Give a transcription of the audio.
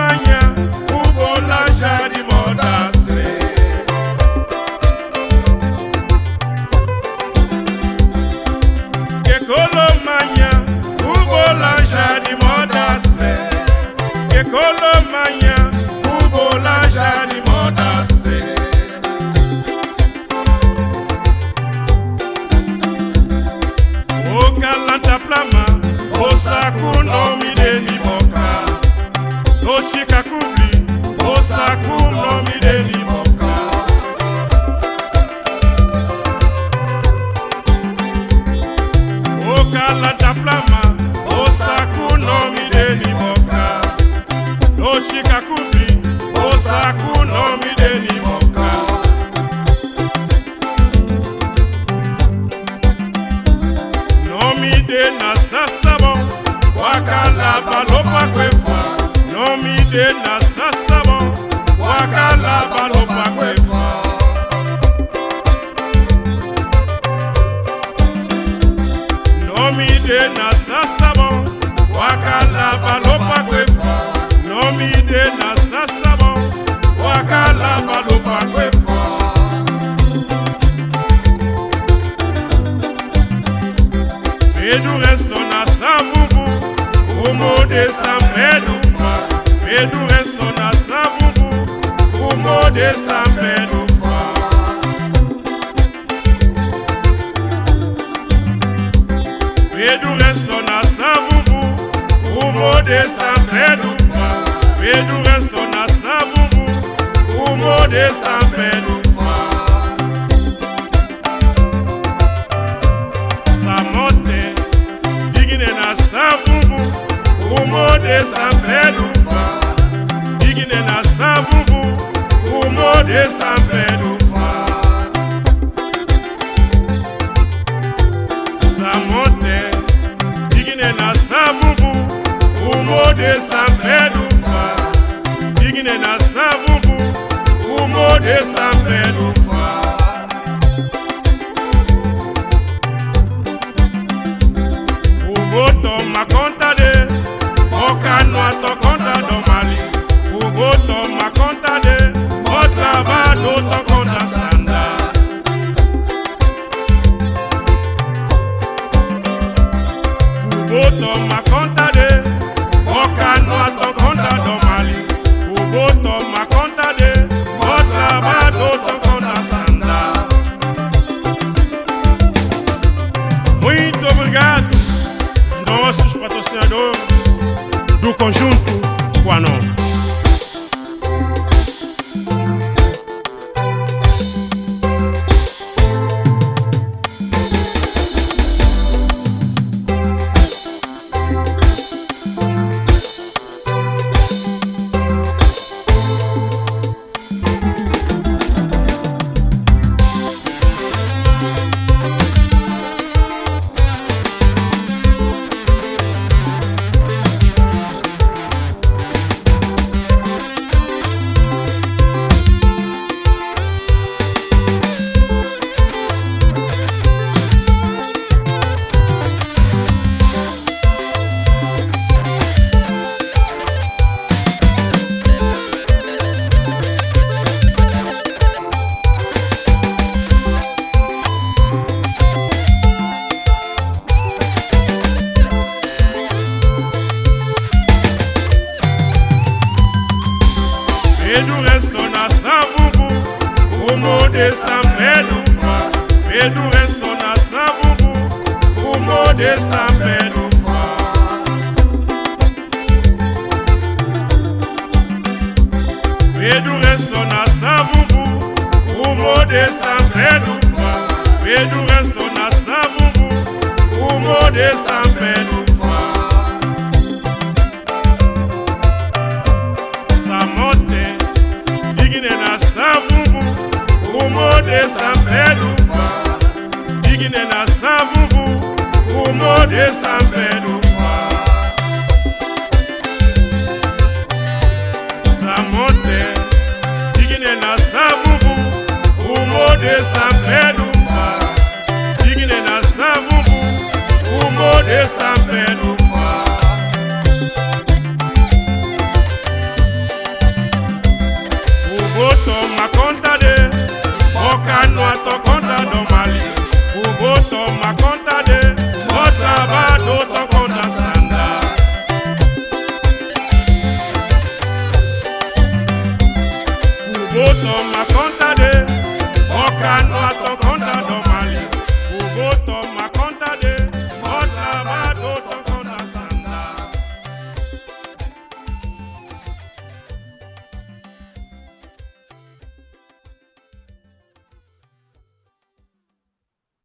manya kubola jadi modase Kekolo manya kubola jadi modase Kekolo manya kubola jadi modase Okalanta plama osakuno mideni moka Tochika kubli osakuno mideni moka Okalanta plama osakuno mideni moka Tochika kubli osakuno mideni moka Nomide na sasabo wakala balopa kwefa Nomide na sasabo wakala balopa kwefa Nomide na sasabo wakala balopa kwefa Nomide na sasabo wakala balopa kwefa Medu resto na sabubu Kumo de sampedufa Medu resto na sabubu Kumo de sampedufa Medu resto na sabubu Kumo de sampedufa Medu resto na sabubu Kumo de sampedufa Samote Digine na sabubu Kumo de sampedufa Digine na sabubu Kumo de sampedufa Samote Digine na sabubu Kumo de sampedufa Digine na sabubu Kumo de sampedufa Uboto makonta de Okano to konta do mali Uboto makonta de Otrabado to konta sanda Uboto makonta de Okano to konta do mali Uboto makonta de Otrabado to konta sanda Muito obrigado nossos patrocinadores do conjunto Guanon. Medu resto na sabubu Kumo de sampedufa Medu resto na sabubu Kumo de sampedufa Medu resto na sabubu Kumo de sampedufa Medu resto na sabubu Kumo de sampedufa Samote Digine na sabubu Kumo de sampedufa Digine na sabubu Kumo de sampedufa Samote Digine na sabubu Kumo de sampedufa Digine na sabubu Kumo de sampedufa to makonta de, okano to konta